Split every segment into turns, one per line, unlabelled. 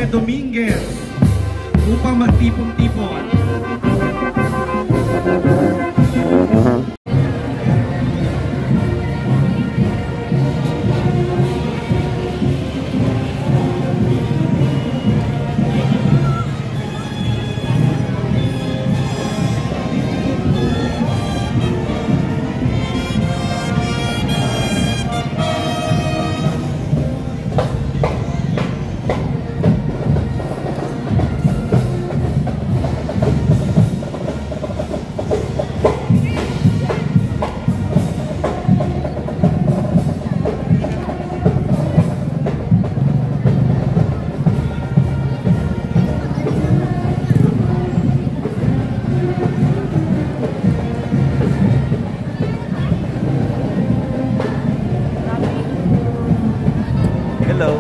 Dominguez upang magtipon-tipon.
Hello.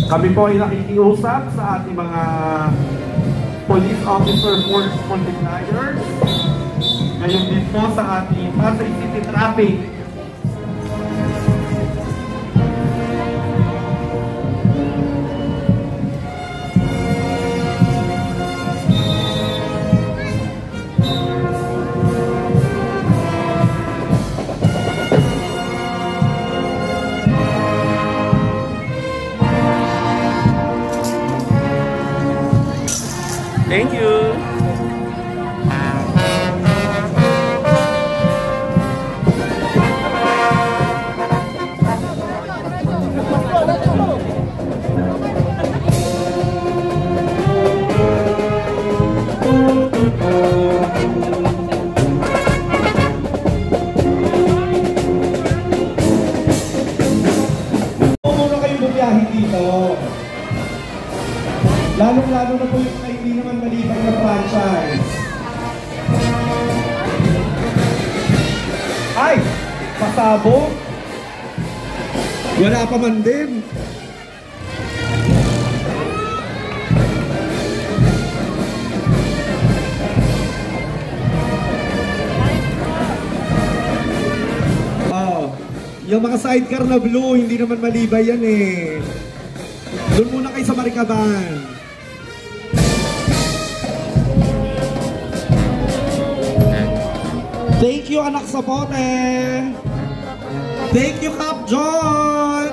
Kami po ay nakikiusap sa ating mga police officer force multipliers. Ngayon din po sa ating Pasay City Traffic.
Thank you.
Muna kayo bumiyahe dito. Lalong-lalo na po yung hindi naman malibay na franchise. Ay! Pasabog! Wala pa man din. Yung mga sidecar na blue, hindi naman malibay yan eh. Doon muna kayo sa Marikaban. Thank you, anak sa pote. Thank you, Cap John.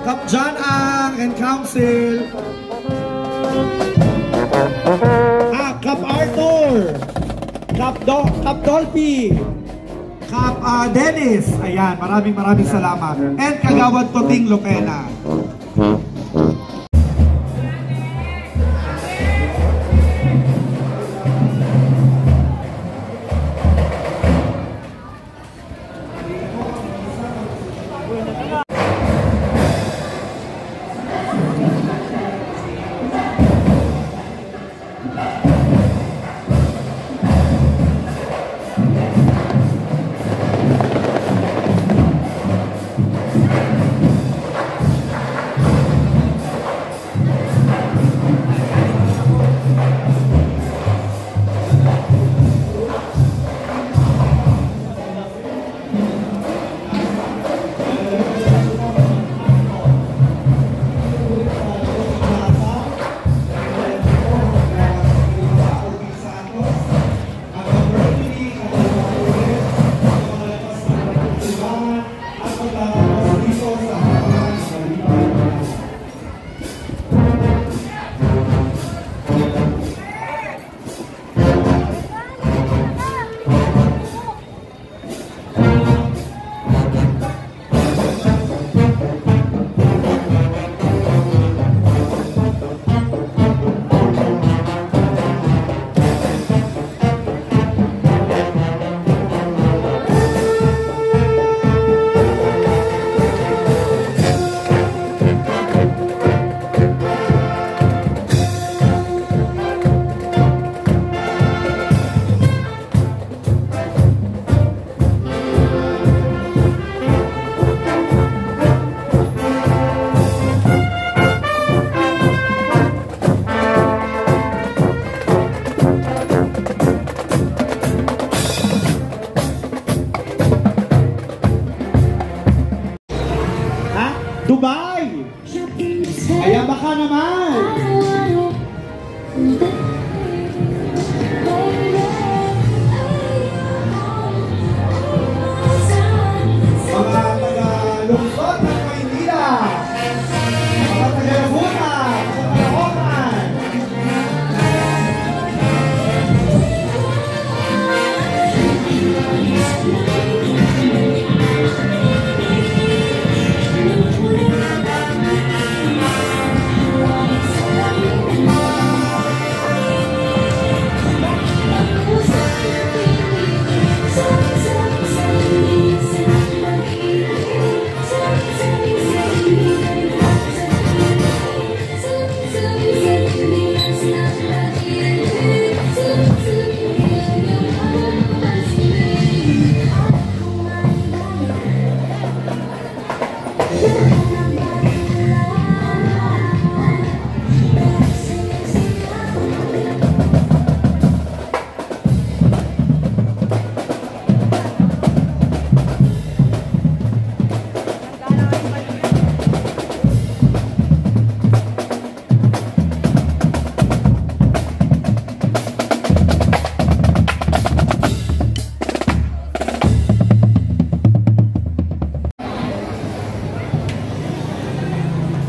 Cap John Ang and Council. Cap Arthur. Cap Dolphy. Cap Dennis. Ayan, maraming salamat. And Kagawad Toting Lucena.
Dubai! Kaya baka naman! Mga taga-lungsod ng Maynila! Mga taga-Laguna! Mga taga-Oman!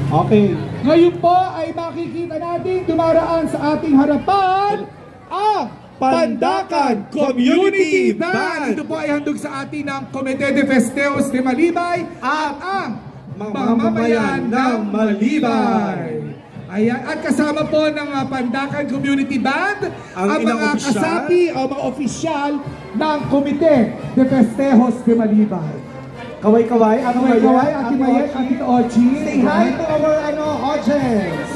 Okay.
Ngayon po ay makikita natin dumaraan sa ating harapan ang Pandakan Community Band. Ito po ay handog sa atin ng Comité de Festejos de Malibay at ang mamamayan ng Malibay. Ayan, at kasama po ng Pandakan Community Band ang mga kasapi o mga opisyal ng Comité de Festejos de Malibay.
Kaway-kaway,
Ate Mayet, Ate Ochi.
Say hi to our audience.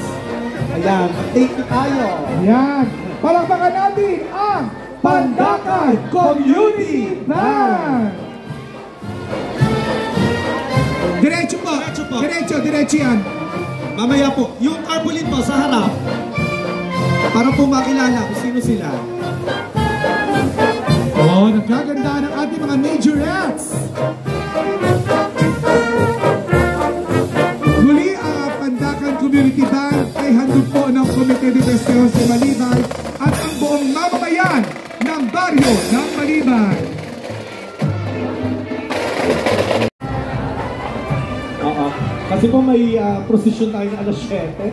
Ayan, take it tayo.
Ayan, palakpakan natin ang Pandakan Community Band. Diretso po. Diretso yan.
Mamaya po, yung carpoolin po sa harap. Para po makilala kung sino sila.
Oh, nagkaganda ng ating mga majorettes. Muli ang Pandakan Community Band ay handog po ng Comité de Festejos de Malibay at ang buong mamamayan ng baryo ng Malibay.
Oo. Kasi po may prosesyon tayo na alas 7.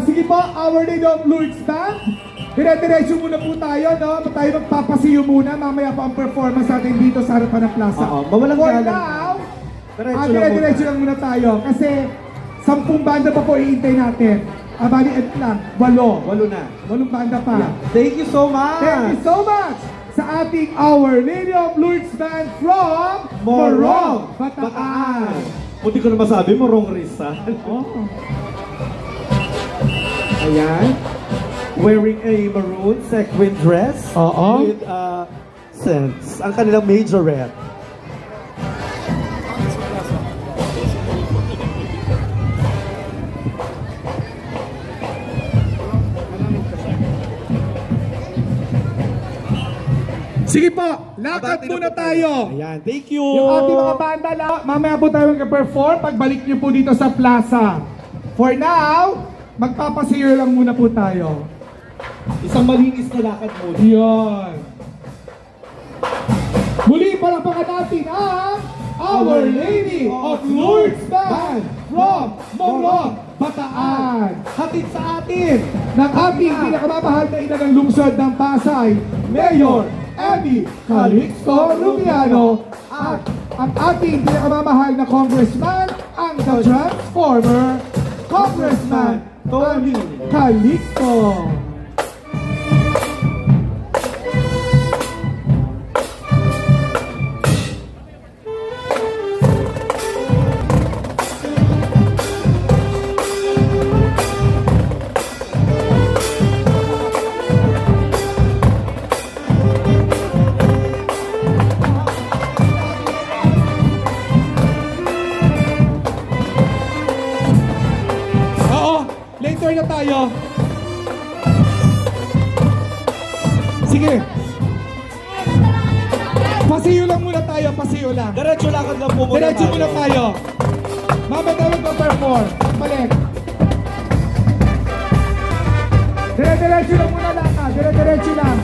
Sige po, Our Lady of Lourdes Band. Dire-diretso muna po tayo, no? Tayo magpapasiyo muna. Mamaya po ang performance natin dito sa harapan ng plaza.
Mawalang
For
galang.
now,
Diretso
lang muna tayo. Kasi 10 banda pa po iintay natin. Bali, lang, 8
na.
8 banda pa.
Yeah. Thank you so much.
Thank you so much sa ating Our Lady of Lourdes Band from Morong, Bataan.
Puti ko na masabi, Morong Rizal.
Oh.
Ayan. Wearing a maroon sequin dress. With scents. Ang kanilang majorette.
Sige po, lakad muna tayo.
Ayan, thank you.
Yung ating mga banda lang, mamaya po tayo mag-perform pagbalik niyo po dito sa plaza. For now, magpapasiyo lang muna po tayo.
Isang malinis na lakad mo.
Yun. Muli palakpakan natin ang Our Lady of Lourdes Band from Morong, Bataan.
Hatid sa atin
ng ating pinakamamahal na ina ng lungsod ng Pasay, Mayor Emmy Calixto Rubiano, at ang ating pinakamamahal na congressman, ang The Transformer, Congressman Tony Calixto. Later na tayo. Sige. Pasiyo lang muna tayo, pasiyo lang.
Diretso lakad lang po muna
Diretso muna tayo. Mamaya tayo mag-perform. Balik. Dire-diretso lang muna lang. Dire-diretso lang.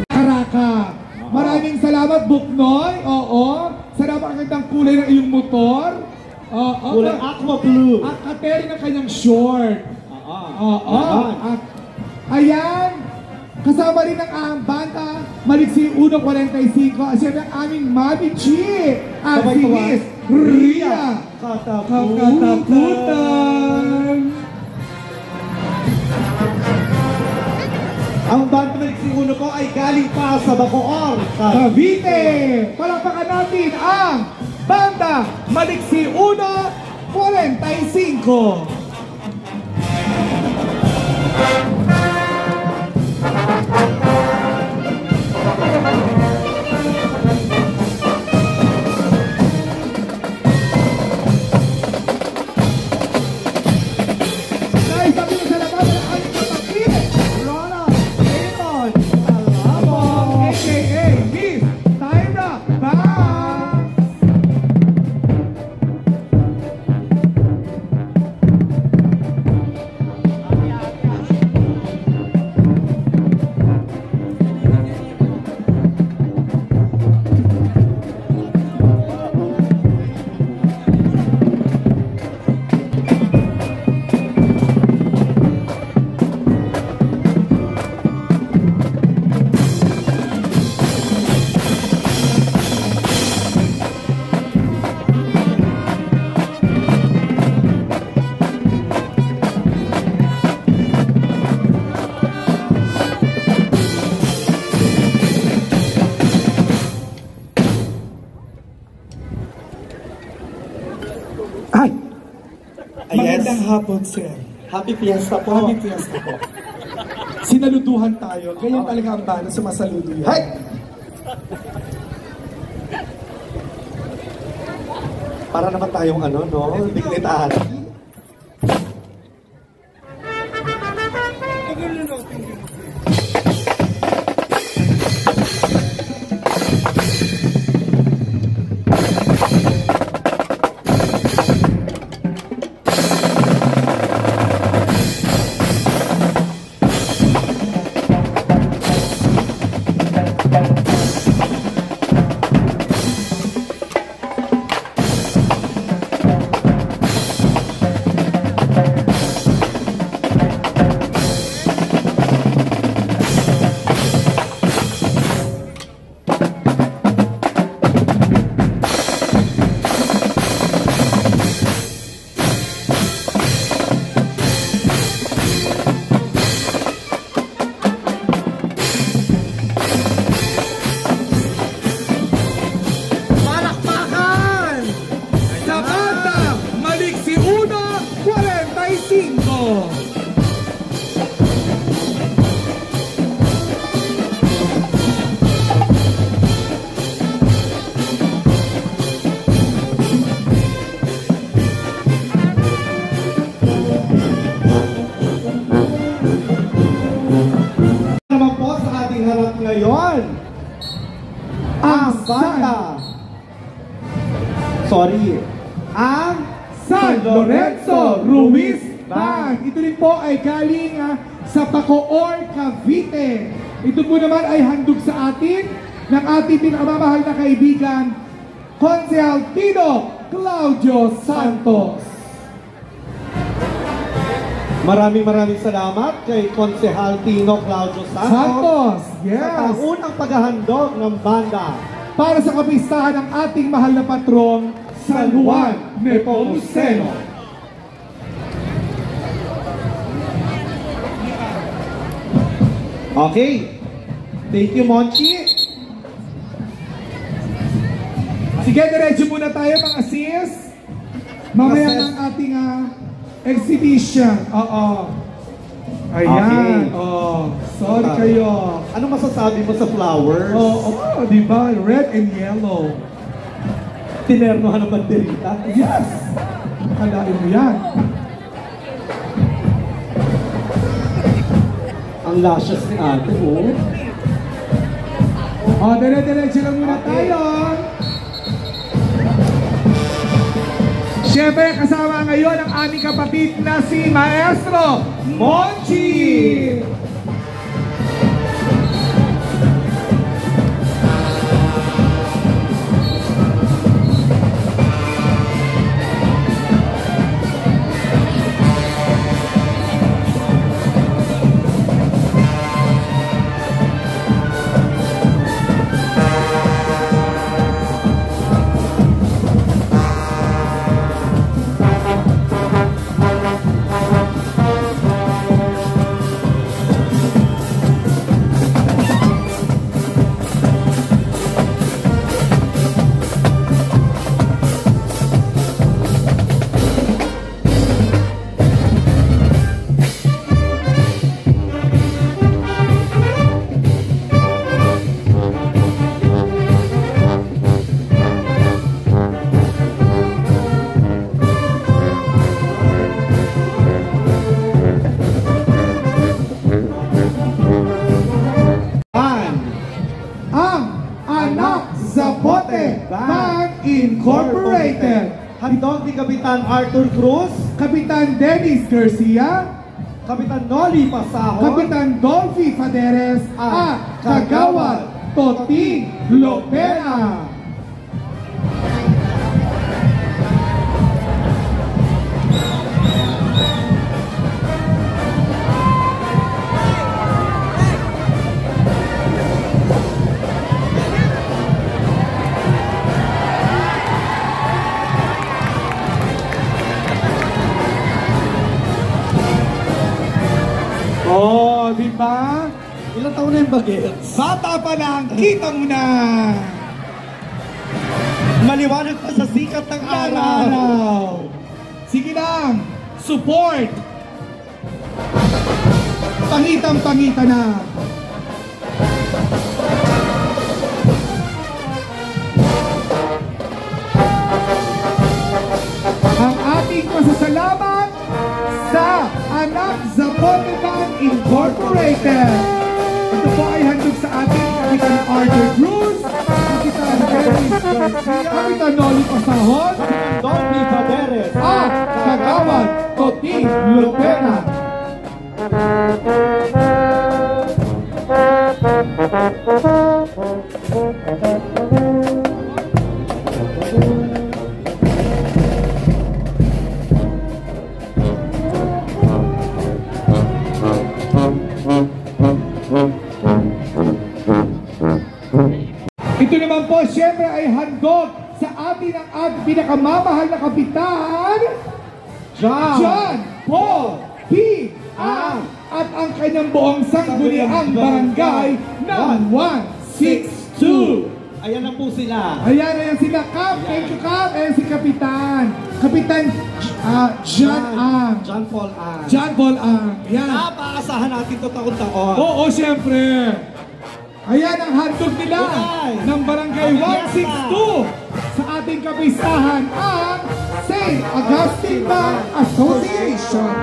Karaka. Maraming salamat, Buknoy. Oo. Sa napakagandang kulay ng iyong motor. Oo.
Kulay aqua blue.
At kateri ng kanyang short. Oo. At ayan. Kasama rin ang banda Maliksi 145 at siyempre ang aming Mami Chi at si Miss Ria Kataputan.
Ang banda Maliksi 1 po ay galing pa sa Bacoor,
Cavite. Palakpakan natin ang banda Maliksi 145. Magandang hapon, sir.
Happy Fiesta po.
Happy Fiesta po. Sinaluduhan tayo. Ganyan talaga ang banda, sumasaludo yan.
Hay! Para naman tayong ano, no? Dignitahan. Ngayon, ang banda, ang
San Lorenzo Ruiz Band. Ito rin po ay galing sa Bacoor, Cavite. Ito po naman ay handog sa atin ng ating pinakamamahal na kaibigan, Konsehal Tino Claudio Santos.
Maraming salamat kay Konsehal Tino Claudio
Santos, yes,
sa unang paghahandog ng banda
para sa kapistahan ng ating mahal na patrong San Juan Nepomuceno.
Okay, thank you, Monchi.
Sige, diretso muna tayo mga sis. Mamaya ang ating exhibition. Oo. Ayan.
Okay.
Sorry kayo.
Ano masasabi mo sa flowers?
Di ba? Red and yellow.
Tinernohan ng banderita?
Yes! Kalain mo yan.
ang lashes ni ate, oh.
O, dire-diretso lang muna tayo. Siyempre, kasama ngayon ang aming kapatid na si Maestro Monchi. Incorporated.
Handog ni Kapitan Arthur Cruz,
Kapitan Dennis Garcia,
Kapitan Noli Pasahon,
Kapitan Dolphy Faderes, at Kagawad Toting Lopera. Oh, di ba?
Ilang taon na yung bagets?
Bata pa lang, kita mo na.
Maliwanag pa sa sikat ng araw.
Sige lang, support. Pangitang-pangita na. Ang ating pasasalamat sa Anak Zapote Band Incorporated. Ito po ay handog sa ating Kapitan Arthur Cruz, Kapitan Dennis Garcia, Kapitan Noli Pasahon,
Dolphy Faderes,
at Kagawad Toting Lopera. Ito naman po, siyempre ay handog sa atin ang pinakamamahal na kapitan, John Paul P. Ang at ang kanyang buong sangguniang barangay ng 162.
Ayan na po sila.
Ayan sila, Kap. Thank you, Kap. Ayan si Kapitan. Kapitan John Ang.
John Paul Ang.
John Paul Ang. Yan.
Napaasahan natin ito taon-taon.
Oo, siyempre. Ayan ang handog nila ng Barangay 162 sa ating kapistahan, ang St. Augustine Bank Association.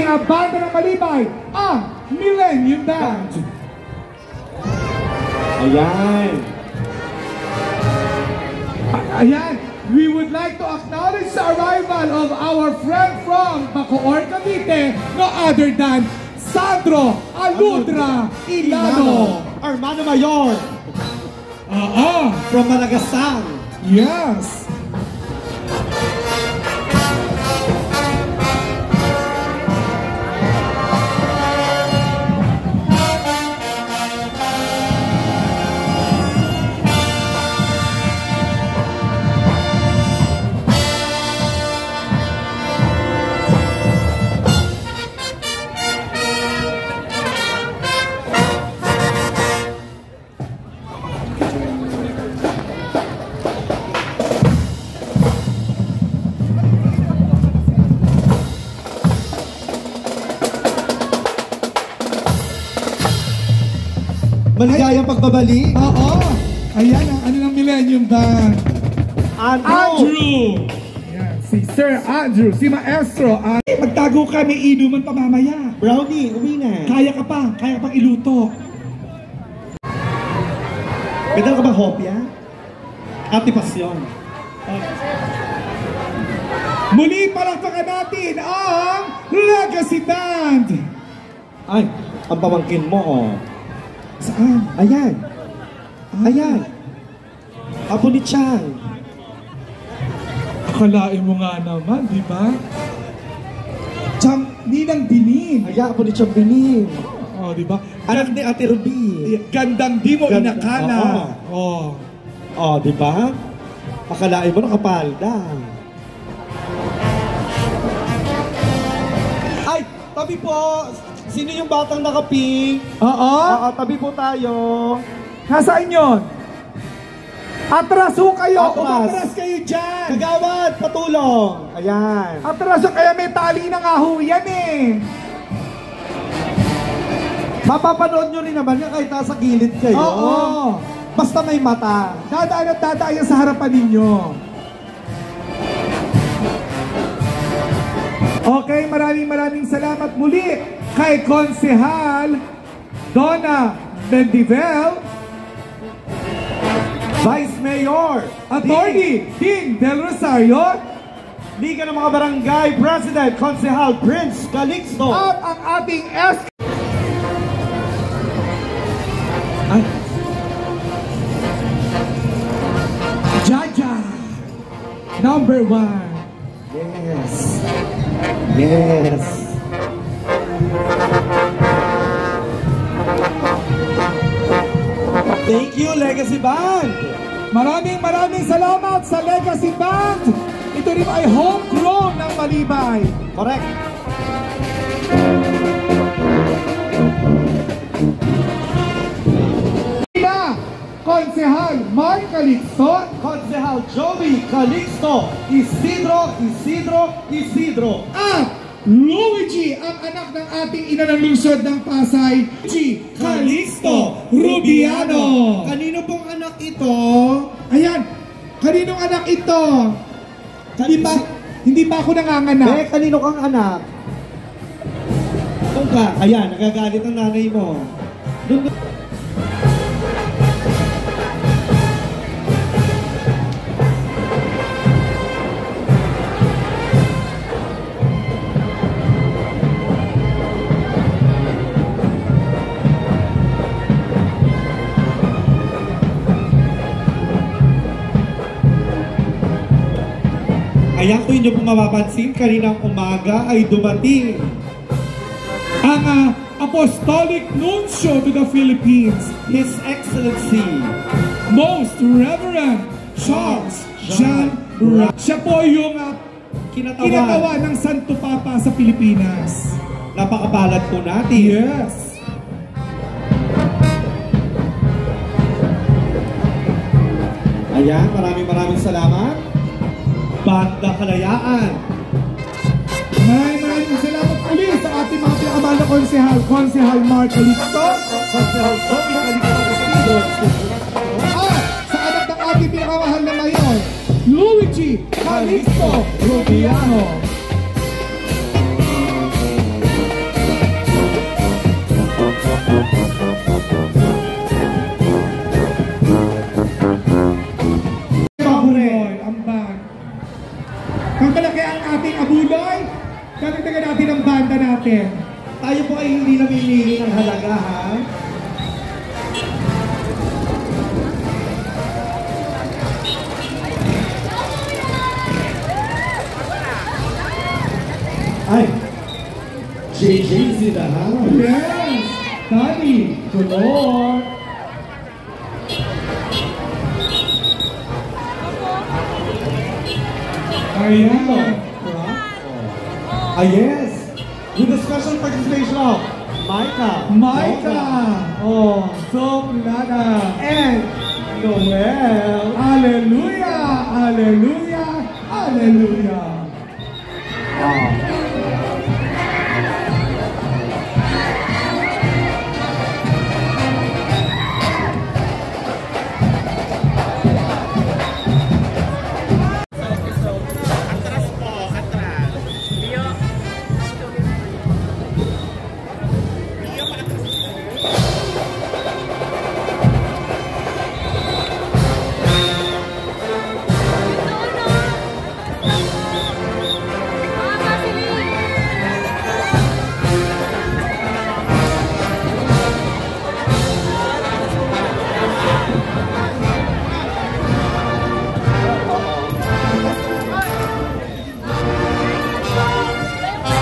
Ang banda ng Malibay, ang Millennium Band.
Ayan.
Ayan, we would like to acknowledge the arrival of our friend from Bacoor, Cavite, no other than Sandro Aludra Ilano.
Hermano Mayor. From Malagasang.
Yes.
Maligayang pagbabalik.
Oo. Ayan ang ano ng Millennium Band.
Andrew.
Ayan, si Sir Andrew, si Maestro. Magtago ka, may inuman pa mamaya.
Brownie, uwi na.
Kaya ka pang iluto.
Pwede ka ba hopya? Ate Pasyon.
Muli palakpakan natin ang Legacy Band.
Ay, ang pamangkin mo, oh.
Saan?
Ayan. Ayan. Apo ni Chang.
Akalain mo nga naman, di ba? Chang, ninang Binin.
Ayan, apo ni Chang Binin.
Oh, di ba?
Anak ni Ate Ruby.
Gandang di mo inakala.
Oh. Oh, di ba? Akalain mo nakapalda. Ay, tabi po. Sino yung batang nakapink?
Oo.
Tabi po tayo.
Nasaan yun? Atras ho kayo!
Atras.
Atras kayo dyan!
Kagawad, patulong. Ayan.
Atras ho kaya may tali na nga ho yan eh!
Mapapanood nyo rin naman yan kahit nasa gilid kayo.
Oo!
Basta may mata.
Dadaan at dadaan yan sa harapan ninyo. Okay, maraming salamat muli kay Konsehal Donna Mendivel,
Vice Mayor,
Attorney Dean Del Rosario,
Liga ng mga Barangay President, Konsehal Prince Calixto,
at ang ating
Ay.
Jaja number 1.
Yes. Yes. Thank you, Legacy Band.
Maraming salamat sa Legacy Band. Ito rin ay homegrown ng Malibay.
Correct.
Konsehal Mark Calixto,
Konsehal Joey Calixto, Isidro,
at Luigi, ang anak ng ating ina ng lungsod ng Pasay, G. Calixto Rubiano.
Kanino pong anak ito?
Ayan, kaninong anak ito? Hindi pa ako nanganganak.
Kanino kang anak? Kung ka, ayan, nagagalit ang nanay mo. Ayan, kung inyo pong mapapansin, kaninang umaga ay dumating
ang Apostolic Nuncio to the Philippines,
His Excellency
Most Reverend Charles John Ra. Siya po yung kinatawan ng Santo Papa sa Pilipinas.
Napakapalad po natin.
Yes.
Ayan, maraming salamat. Banda Kalayaan.
Maraming salamat ulit sa ating mga pinakamahal na konsehal, Konsehal Mark Calixto,
Konsehal Joey Calixto,
at sa anak ng ating pinakamahal na mayor, Luigi Calixto Rubiano. Abuloy, dagdagan natin ang banda natin.
Tayo po ay hindi namimili ng halaga, ha? Ay, JJ's in the house.
Yes, Daddy, Color. Ayan.
Yes, with the special participation of Micah,
oh, Soplana,
and Noel.
Hallelujah, hallelujah, hallelujah.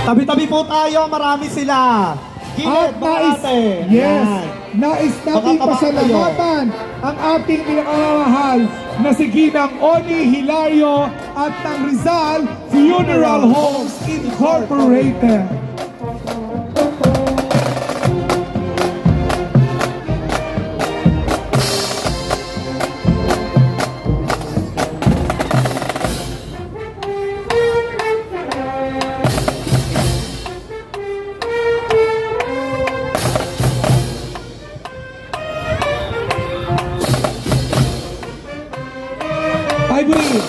Tabi-tabi po tayo, marami sila. Gilid, mga ate.
Yes.
Yan.
Nais nating
Makakabang
pasalamatan ang ating pinakamamahal na si Ginang Oni Hilario at ng Rizal Funeral Homes Incorporated. Ivory.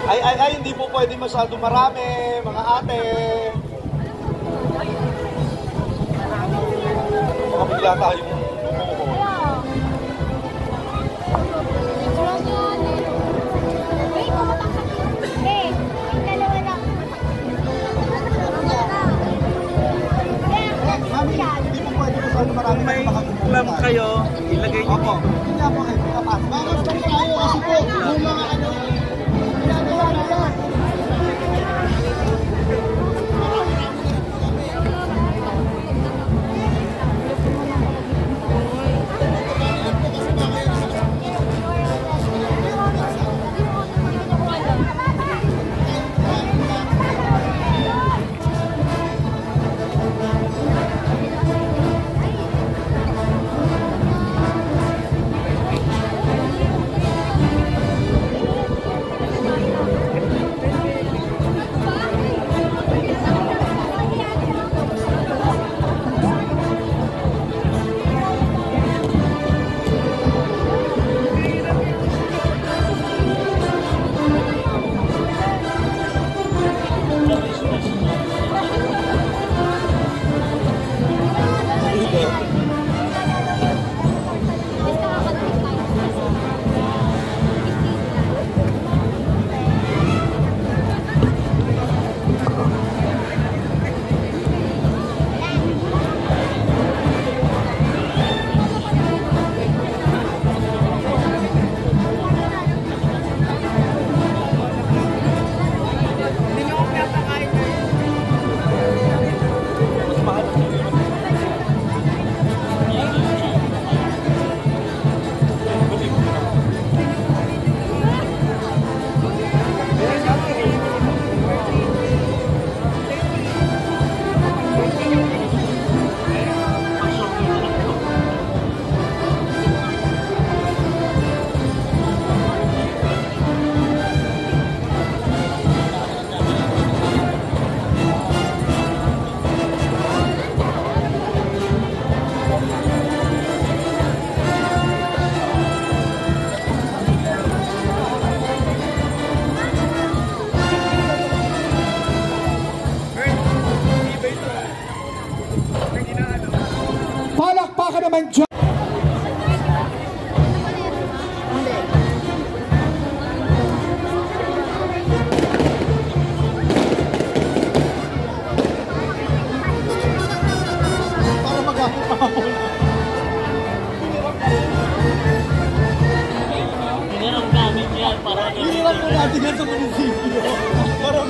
Ay, hindi po pwede masyado marami, mga ate. Baka bigla tayong
kung may clam kayo, ilagay nyo po.
Hindi po kayo makapasok. Bakas pa tayo kasi po, yung mga ano, ginagawa na yan.
naman dyan.
Iniwan mo natin yan sa munisipyo. Parang...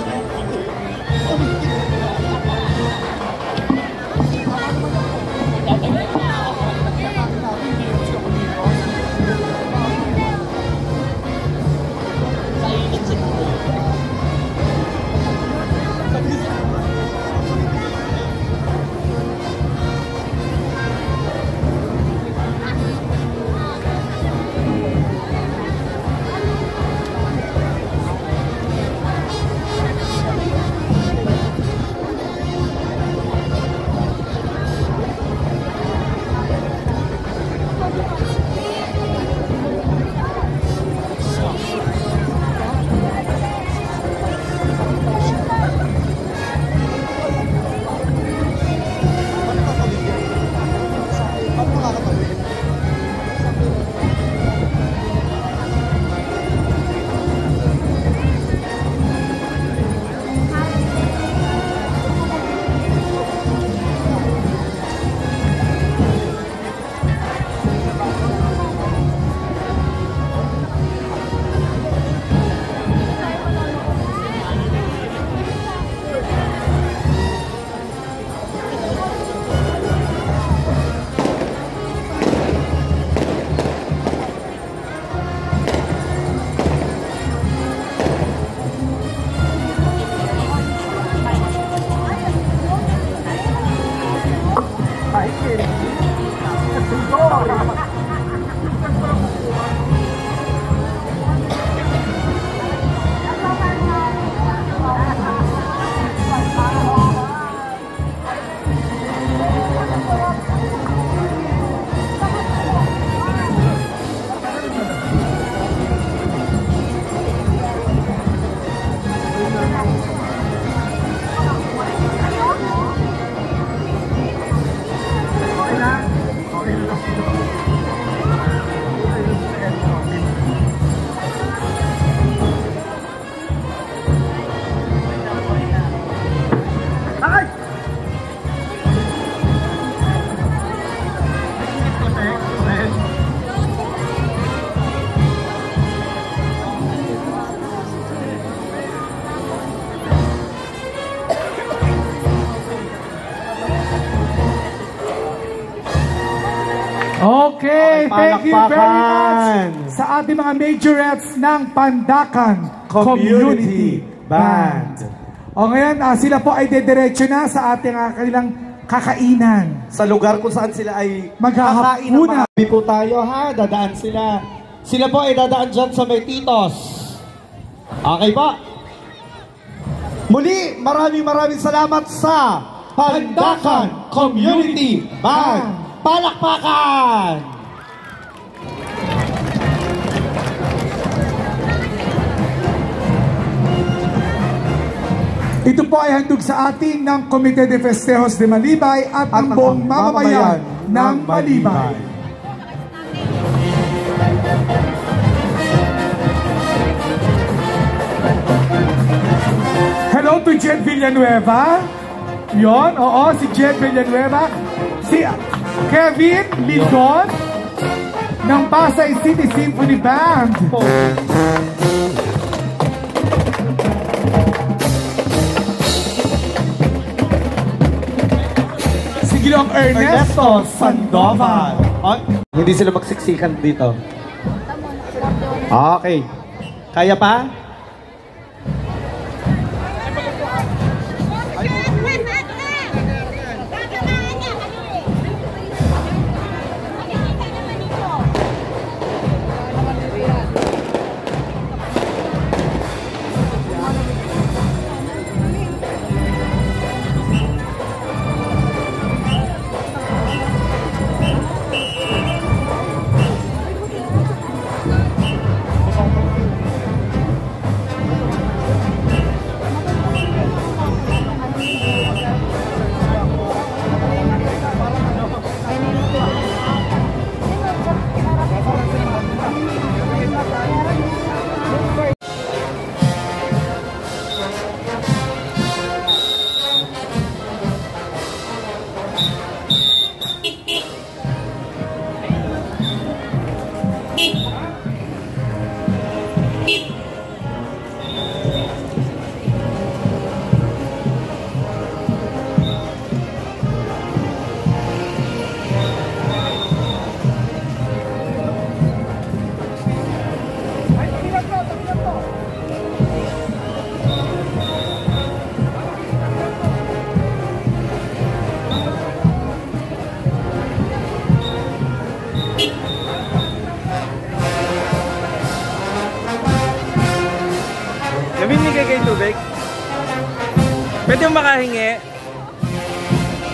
Okay, thank you very much sa ating mga majorettes ng Pandakan Community Band. O ngayon, sila po ay dediretso na sa ating kanilang kakainan.
Sa lugar kung saan sila ay
maghahapunan.
Hindi po tayo ha, dadaan sila. Sila po ay dadaan dyan sa may titos. Okay po. Muli, maraming salamat sa Pandakan Community Band. Palakpakan!
Ito po ay handog sa atin ng Comité de Festejos de Malibay at ang buong mamamayan ng Malibay. Hello to Jed Villanueva. Yon, oo, si Jed Villanueva. Si Kevin Lindon ng Pasay City Symphony Band. Si Gilong Ernesto Sandoval.
Hindi sila magsiksikan dito. Okay. Kaya pa?
pahingi?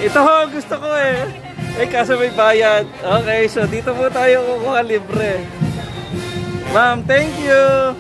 Ito ho, gusto ko eh. Eh, kaso may bayad. Okay, so dito po tayo kukuha libre. Ma'am, thank you!